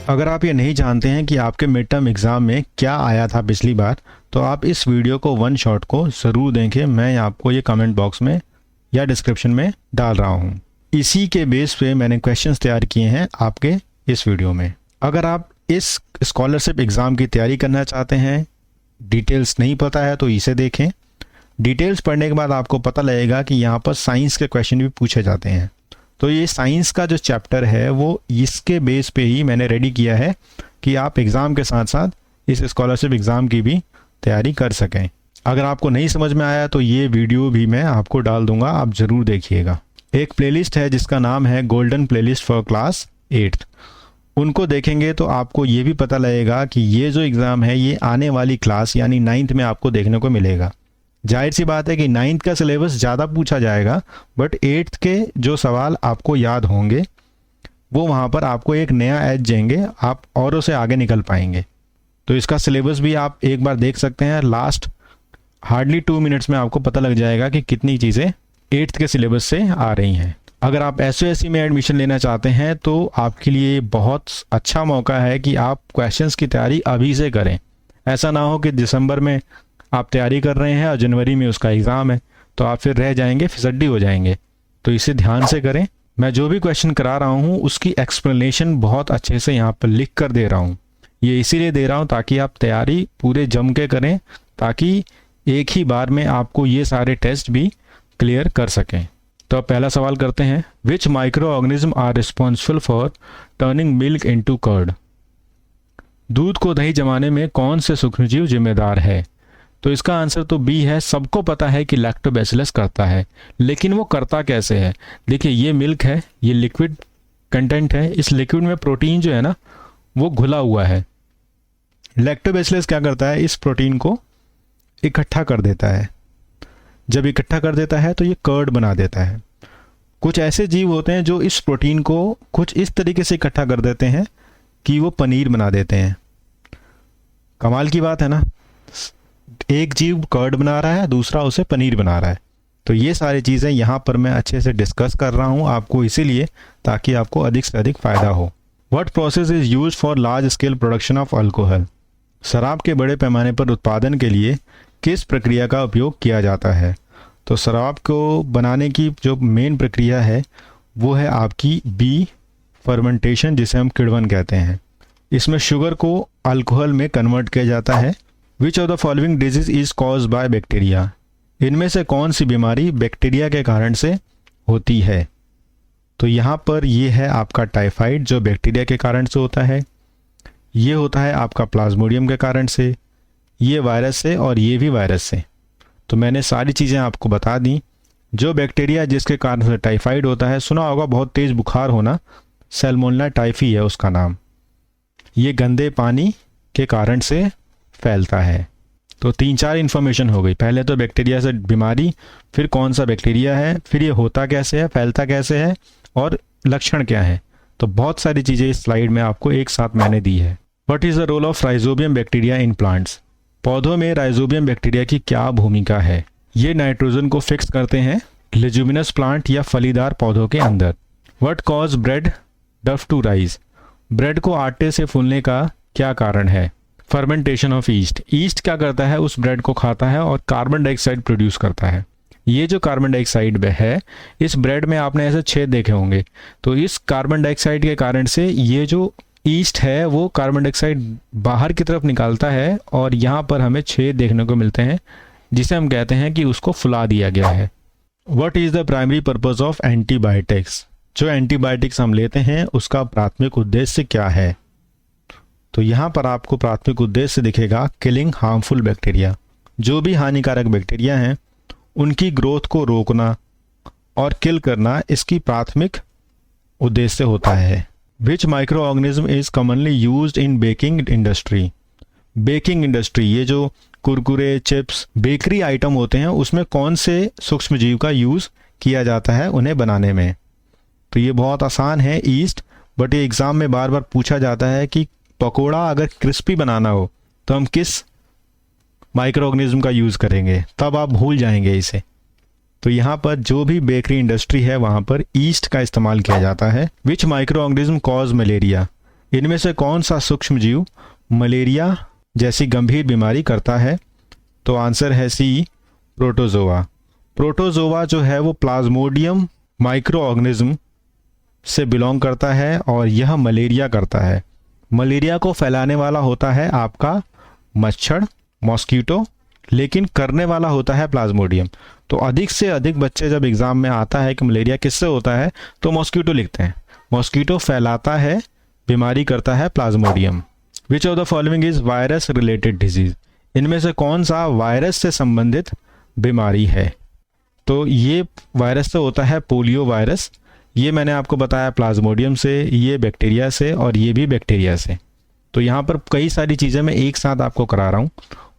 अगर आप ये नहीं जानते हैं कि आपके मिड टर्म एग्ज़ाम में क्या आया था पिछली बार, तो आप इस वीडियो को वन शॉट को ज़रूर देखें। मैं आपको ये कमेंट बॉक्स में या डिस्क्रिप्शन में डाल रहा हूँ। इसी के बेस पे मैंने क्वेश्चंस तैयार किए हैं आपके इस वीडियो में। अगर आप इस स्कॉलरशिप एग्ज़ाम की तैयारी करना चाहते हैं, डिटेल्स नहीं पता है तो इसे देखें। डिटेल्स पढ़ने के बाद आपको पता लगेगा कि यहाँ पर साइंस के क्वेश्चन भी पूछे जाते हैं। तो ये साइंस का जो चैप्टर है वो इसके बेस पे ही मैंने रेडी किया है कि आप एग्ज़ाम के साथ साथ इस स्कॉलरशिप एग्ज़ाम की भी तैयारी कर सकें। अगर आपको नहीं समझ में आया तो ये वीडियो भी मैं आपको डाल दूंगा, आप ज़रूर देखिएगा। एक प्लेलिस्ट है जिसका नाम है golden playlist for class 8th। उनको देखेंगे तो आपको ये भी पता लगेगा कि ये जो एग्ज़ाम है ये आने वाली क्लास यानी 9th में आपको देखने को मिलेगा। जाहिर सी बात है कि 9th का सिलेबस ज़्यादा पूछा जाएगा, बट 8th के जो सवाल आपको याद होंगे वो वहाँ पर आपको एक नया एज देंगे, आप औरों से आगे निकल पाएंगे। तो इसका सिलेबस भी आप एक बार देख सकते हैं। लास्ट हार्डली 2 मिनट्स में आपको पता लग जाएगा कि कितनी चीज़ें 8th के सिलेबस से आ रही हैं। अगर आप SOSC में एडमिशन लेना चाहते हैं तो आपके लिए बहुत अच्छा मौका है कि आप क्वेश्चंस की तैयारी अभी से करें। ऐसा ना हो कि दिसंबर में आप तैयारी कर रहे हैं और जनवरी में उसका एग्ज़ाम है तो आप फिर रह जाएंगे, फिसड्डी हो जाएंगे। तो इसे ध्यान से करें। मैं जो भी क्वेश्चन करा रहा हूँ उसकी एक्सप्लेनेशन बहुत अच्छे से यहाँ पर लिख कर दे रहा हूँ। ये इसीलिए दे रहा हूँ ताकि आप तैयारी पूरे जम के करें, ताकि एक ही बार में आपको ये सारे टेस्ट भी क्लियर कर सकें। तो अब पहला सवाल करते हैं। Which micro organism are responsible for turning milk into curd? दूध को दही जमाने में कौन से सूक्ष्मजीव जिम्मेदार है? तो इसका आंसर तो बी है। सबको पता है कि लैक्टोबैसिलस करता है, लेकिन वो करता कैसे है? देखिए, ये मिल्क है, ये लिक्विड कंटेंट है। इस लिक्विड में प्रोटीन जो है ना वो घुला हुआ है। लैक्टोबैसिलस क्या करता है? इस प्रोटीन को इकट्ठा कर देता है। जब इकट्ठा कर देता है तो ये कर्ड बना देता है। कुछ ऐसे जीव होते हैं जो इस प्रोटीन को कुछ इस तरीके से इकट्ठा कर देते हैं कि वो पनीर बना देते हैं। कमाल की बात है ना, एक जीव कर्ड बना रहा है, दूसरा उसे पनीर बना रहा है। तो ये सारी चीज़ें यहाँ पर मैं अच्छे से डिस्कस कर रहा हूँ आपको इसीलिए ताकि आपको अधिक से अधिक फ़ायदा हो। What process is used for large scale production of alcohol? शराब के बड़े पैमाने पर उत्पादन के लिए किस प्रक्रिया का उपयोग किया जाता है? तो शराब को बनाने की जो मेन प्रक्रिया है वो है आपकी बी फर्मेंटेशन, जिसे हम किण्वन कहते हैं। इसमें शुगर को अल्कोहल में कन्वर्ट किया जाता है। Which of the following disease is caused by bacteria? इनमें से कौन सी बीमारी बैक्टीरिया के कारण से होती है? तो यहाँ पर ये है आपका टाइफाइड जो बैक्टीरिया के कारण से होता है। ये होता है आपका प्लाज्मोडियम के कारण से, ये वायरस से, और ये भी वायरस से। तो मैंने सारी चीज़ें आपको बता दी। जो बैक्टीरिया जिसके कारण से टाइफाइड होता है, सुना होगा बहुत तेज़ बुखार होना, सैल्मोनेला टाइफी है उसका नाम। ये गंदे पानी के कारण से फैलता है। तो 3-4 इन्फॉर्मेशन हो गई। पहले तो बैक्टीरिया से बीमारी, फिर कौन सा बैक्टीरिया है, फिर ये होता कैसे है, फैलता कैसे है, और लक्षण क्या है। तो बहुत सारी चीज़ें इस स्लाइड में आपको एक साथ मैंने दी है। What is the role of rhizobium bacteria in plants? पौधों में राइजोबियम बैक्टीरिया की क्या भूमिका है? ये नाइट्रोजन को फिक्स करते हैं लेज्यूमिनस प्लांट या फलीदार पौधों के अंदर। व्हाट कॉज ब्रेड डफ टू राइज? ब्रेड को आटे से फूलने का क्या कारण है? Fermentation of east. ईस्ट क्या करता है? उस ब्रेड को खाता है और कार्बन डाइऑक्साइड प्रोड्यूस करता है। ये जो कार्बन डाइऑक्साइड है, इस ब्रेड में आपने ऐसे छेद देखे होंगे। तो इस कार्बन डाइऑक्साइड के कारण से ये जो ईस्ट है वो कार्बन डाइऑक्साइड बाहर की तरफ निकालता है और यहाँ पर हमें छेद देखने को मिलते हैं, जिसे हम कहते हैं कि उसको फुला दिया गया है। What is the primary purpose of antibiotics? जो एंटीबायोटिक्स हम लेते हैं उसका प्राथमिक उद्देश्य क्या है? तो यहाँ पर आपको प्राथमिक उद्देश्य दिखेगा किलिंग हार्मफुल बैक्टीरिया। जो भी हानिकारक बैक्टीरिया हैं उनकी ग्रोथ को रोकना और किल करना इसकी प्राथमिक उद्देश्य होता है। Which micro organism is commonly used in baking industry? Baking industry, ये जो कुरकुरे, चिप्स, बेकरी आइटम होते हैं उसमें कौन से सूक्ष्मजीव का यूज़ किया जाता है उन्हें बनाने में? तो ये बहुत आसान है, ईस्ट। बट ये एग्ज़ाम में बार बार पूछा जाता है कि पकोड़ा अगर क्रिस्पी बनाना हो तो हम किस माइक्रो ऑर्गेनिज्म का यूज़ करेंगे? तब आप भूल जाएंगे इसे। तो यहाँ पर जो भी बेकरी इंडस्ट्री है वहाँ पर ईस्ट का इस्तेमाल किया जाता है। Which micro organism cause malaria? इनमें से कौन सा सूक्ष्म जीव मलेरिया जैसी गंभीर बीमारी करता है? तो आंसर है सी, प्रोटोजोआ। प्रोटोजोआ जो है वो प्लाज्मोडियम माइक्रो ऑर्गेनिज्म से बिलोंग करता है और यह मलेरिया करता है। मलेरिया को फैलाने वाला होता है आपका मच्छर, मॉस्किटो, लेकिन करने वाला होता है प्लाज्मोडियम। तो अधिक से अधिक बच्चे जब एग्जाम में आता है कि मलेरिया किससे होता है तो मॉस्किटो लिखते हैं। मॉस्किटो फैलाता है, बीमारी करता है Plasmodium. Which of the following is virus related disease? इनमें से कौन सा वायरस से संबंधित बीमारी है? तो ये वायरस तो होता है पोलियो वायरस, ये मैंने आपको बताया प्लाज्मोडियम से, ये बैक्टीरिया से और ये भी बैक्टीरिया से। तो यहाँ पर कई सारी चीज़ें मैं एक साथ आपको करा रहा हूँ।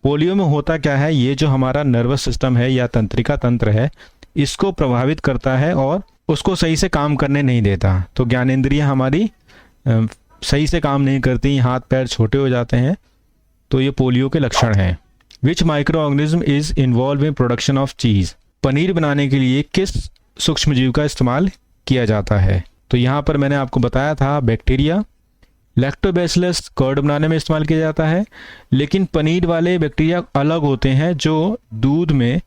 पोलियो में होता क्या है, ये जो हमारा नर्वस सिस्टम है या तंत्रिका तंत्र है, इसको प्रभावित करता है और उसको सही से काम करने नहीं देता। तो ज्ञानेंद्रियाँ हमारी सही से काम नहीं करती, हाथ पैर छोटे हो जाते हैं। तो ये पोलियो के लक्षण हैं। Which micro organism is involved in production of cheese? Paneer बनाने के लिए किस सूक्ष्मजीव का इस्तेमाल किया जाता है? तो यहाँ पर मैंने आपको बताया था बैक्टीरिया। लैक्टोबैसिलस कर्ड बनाने में इस्तेमाल किया जाता है, लेकिन पनीर वाले बैक्टीरिया अलग होते हैं जो दूध में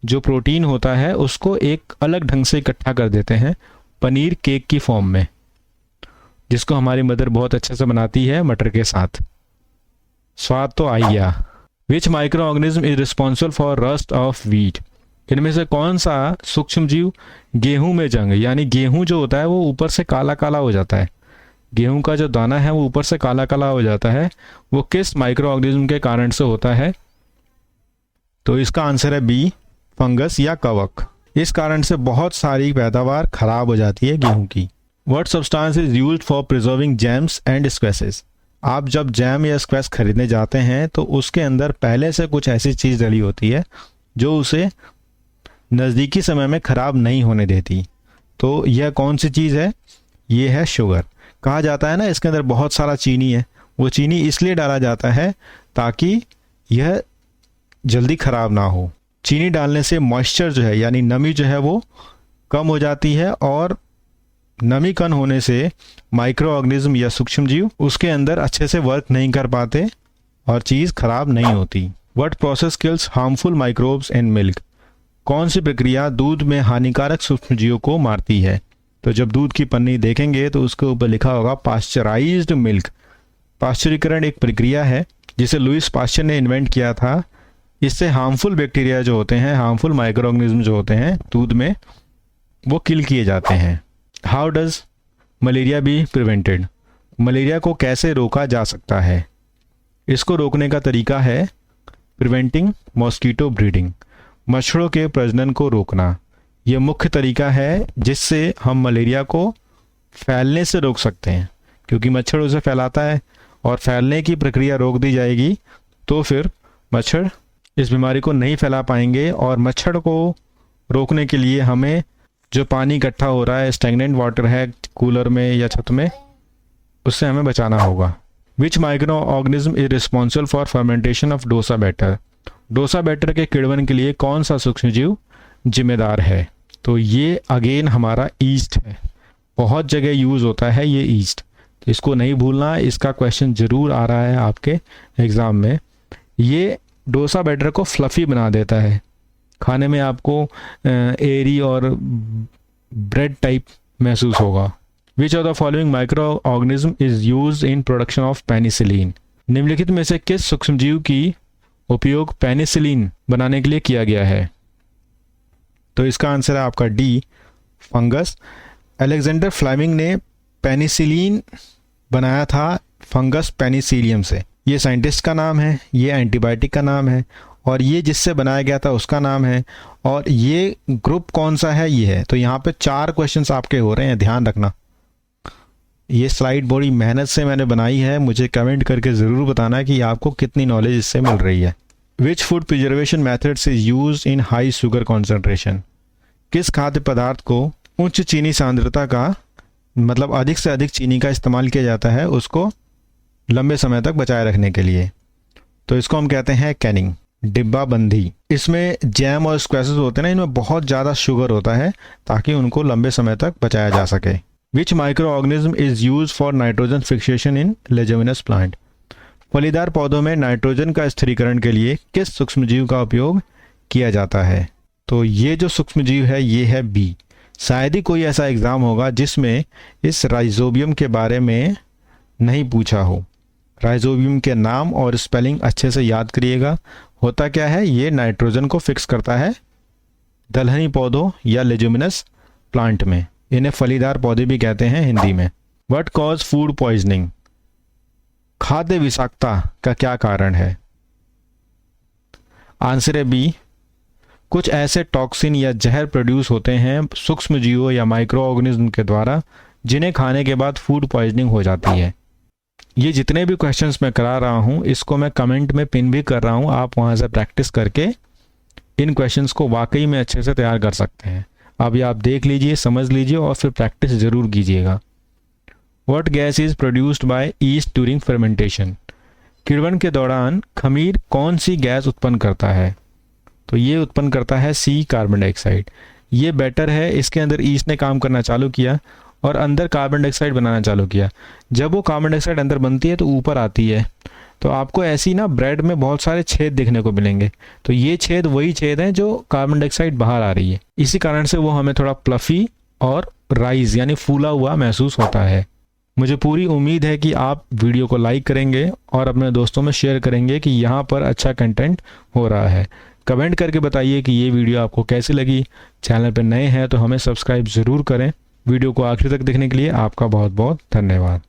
जो प्रोटीन होता है उसको एक अलग ढंग से इकट्ठा कर देते हैं पनीर केक की फॉर्म में, जिसको हमारी मदर बहुत अच्छे से बनाती है मटर के साथ। स्वाद तो आई गया। Which micro organism is responsible for rust of wheat? इनमें से कौन सा सूक्ष्मजीव गेहूं में जंग, यानी गेहूं जो होता है वो ऊपर से काला काला हो जाता है, गेहूं का जो दाना है वो ऊपर से काला काला हो जाता है, वो किस माइक्रो ऑर्गेनिज्म के कारण से होता है? तो इसका आंसर है बी, फंगस या कवक। इस कारण से बहुत सारी पैदावार खराब हो जाती है गेहूं की। What substance is used for preserving jams and squashes? आप जब जैम या स्क्वैश खरीदने जाते हैं तो उसके अंदर पहले से कुछ ऐसी चीज़ डली होती है जो उसे नज़दीकी समय में ख़राब नहीं होने देती। तो यह कौन सी चीज़ है? ये है शुगर। कहा जाता है ना इसके अंदर बहुत सारा चीनी है, वो चीनी इसलिए डाला जाता है ताकि यह जल्दी ख़राब ना हो। चीनी डालने से मॉइस्चर जो है यानी नमी जो है वो कम हो जाती है और नमी कम होने से माइक्रो ऑर्गेनिज्म या सूक्ष्मजीव उसके अंदर अच्छे से वर्क नहीं कर पाते और चीज़ ख़राब नहीं होती। What process kills harmful microbes in milk? कौन सी प्रक्रिया दूध में हानिकारक सूक्ष्मजीवों को मारती है? तो जब दूध की पन्नी देखेंगे तो उसके ऊपर लिखा होगा पाश्चराइज्ड मिल्क। पाश्चरीकरण एक प्रक्रिया है जिसे लुइस पाश्चर ने इन्वेंट किया था। इससे हार्मफुल बैक्टीरिया जो होते हैं, हार्मफुल माइक्रो ऑर्गेनिज्म जो होते हैं दूध में, वो किल किए जाते हैं। How does malaria be prevented? Malaria को कैसे रोका जा सकता है? इसको रोकने का तरीका है प्रिवेंटिंग मॉस्किटो ब्रीडिंग, मच्छरों के प्रजनन को रोकना। यह मुख्य तरीका है जिससे हम मलेरिया को फैलने से रोक सकते हैं, क्योंकि मच्छर उसे फैलाता है और फैलने की प्रक्रिया रोक दी जाएगी तो फिर मच्छर इस बीमारी को नहीं फैला पाएंगे। और मच्छर को रोकने के लिए हमें जो पानी इकट्ठा हो रहा है, स्टैग्नेंट वाटर है कूलर में या छत में, उससे हमें बचाना होगा। Which micro organism is responsible for fermentation of dosa batter? Dosa batter के किण्वन के लिए कौन सा सूक्ष्मजीव जिम्मेदार है? तो ये अगेन हमारा ईस्ट है, बहुत जगह यूज़ होता है ये ईस्ट, तो इसको नहीं भूलना। इसका क्वेश्चन ज़रूर आ रहा है आपके एग्ज़ाम में। ये डोसा बैटर को फ्लफ़ी बना देता है, खाने में आपको एरी और ब्रेड टाइप महसूस होगा। Which of the following micro organism is used in production of penicillin? निम्नलिखित में से किस सूक्ष्मजीव की उपयोग पेनिसिलिन बनाने के लिए किया गया है? तो इसका आंसर है आपका डी, फंगस। अलेक्जेंडर फ्लेमिंग ने पेनिसिलिन बनाया था फंगस पेनिसिलियम से। ये साइंटिस्ट का नाम है, ये एंटीबायोटिक का नाम है और ये जिससे बनाया गया था उसका नाम है। और ये ग्रुप कौन सा है? ये है। तो यहाँ पे 4 क्वेश्चंस आपके हो रहे हैं, ध्यान रखना। ये स्लाइड बड़ी मेहनत से मैंने बनाई है, मुझे कमेंट करके ज़रूर बताना कि आपको कितनी नॉलेज इससे मिल रही है। Which food preservation methods is used in high sugar concentration? किस खाद्य पदार्थ को उच्च चीनी सांद्रता का, मतलब अधिक से अधिक चीनी का इस्तेमाल किया जाता है उसको लंबे समय तक बचाए रखने के लिए? तो इसको हम कहते हैं कैनिंग, डिब्बाबंदी। इसमें जैम और स्क्वैशेस होते हैं ना, इनमें बहुत ज़्यादा शुगर होता है ताकि उनको लंबे समय तक बचाया जा सके। Which micro organism is use for nitrogen fixation in leguminous plant. फलीदार पौधों में नाइट्रोजन का स्थिरीकरण के लिए किस सूक्ष्मजीव का उपयोग किया जाता है? तो ये जो सूक्ष्मजीव है ये है बी। शायद ही कोई ऐसा एग्ज़ाम होगा जिसमें इस राइजोबियम के बारे में नहीं पूछा हो। राइजोबियम के नाम और स्पेलिंग अच्छे से याद करिएगा। होता क्या है, ये नाइट्रोजन को फिक्स करता है दलहनी पौधों या लेगुमिनस प्लांट में। इन्हें फलीदार पौधे भी कहते हैं हिंदी में। What cause food poisoning? खाद्य विषाक्तता का क्या कारण है? आंसर है बी। कुछ ऐसे टॉक्सिन या जहर प्रोड्यूस होते हैं सूक्ष्मजीवों या माइक्रो ऑर्गेनिज्म के द्वारा जिन्हें खाने के बाद फूड पॉइजनिंग हो जाती है। ये जितने भी क्वेश्चंस मैं करा रहा हूँ इसको मैं कमेंट में पिन भी कर रहा हूँ, आप वहाँ से प्रैक्टिस करके इन क्वेश्चंस को वाकई में अच्छे से तैयार कर सकते हैं। अभी आप देख लीजिए, समझ लीजिए और फिर प्रैक्टिस ज़रूर कीजिएगा। What gas is produced by east during fermentation? किण्वन के दौरान खमीर कौन सी गैस उत्पन्न करता है? तो ये उत्पन्न करता है सी, कार्बन डाइऑक्साइड। ये बेटर है, इसके अंदर ईस्ट ने काम करना चालू किया और अंदर कार्बन डाइऑक्साइड बनाना चालू किया। जब वो कार्बन डाइऑक्साइड अंदर बनती है तो ऊपर आती है, तो आपको ऐसी ना ब्रेड में बहुत सारे छेद देखने को मिलेंगे। तो ये छेद वही छेद हैं जो कार्बन डाइऑक्साइड बाहर आ रही है। इसी कारण से वो हमें थोड़ा प्लफी और राइज यानी फूला हुआ महसूस होता है। मुझे पूरी उम्मीद है कि आप वीडियो को लाइक करेंगे और अपने दोस्तों में शेयर करेंगे कि यहाँ पर अच्छा कंटेंट हो रहा है। कमेंट करके बताइए कि ये वीडियो आपको कैसी लगी। चैनल पर नए हैं तो हमें सब्सक्राइब ज़रूर करें। वीडियो को आखिर तक देखने के लिए आपका बहुत बहुत धन्यवाद।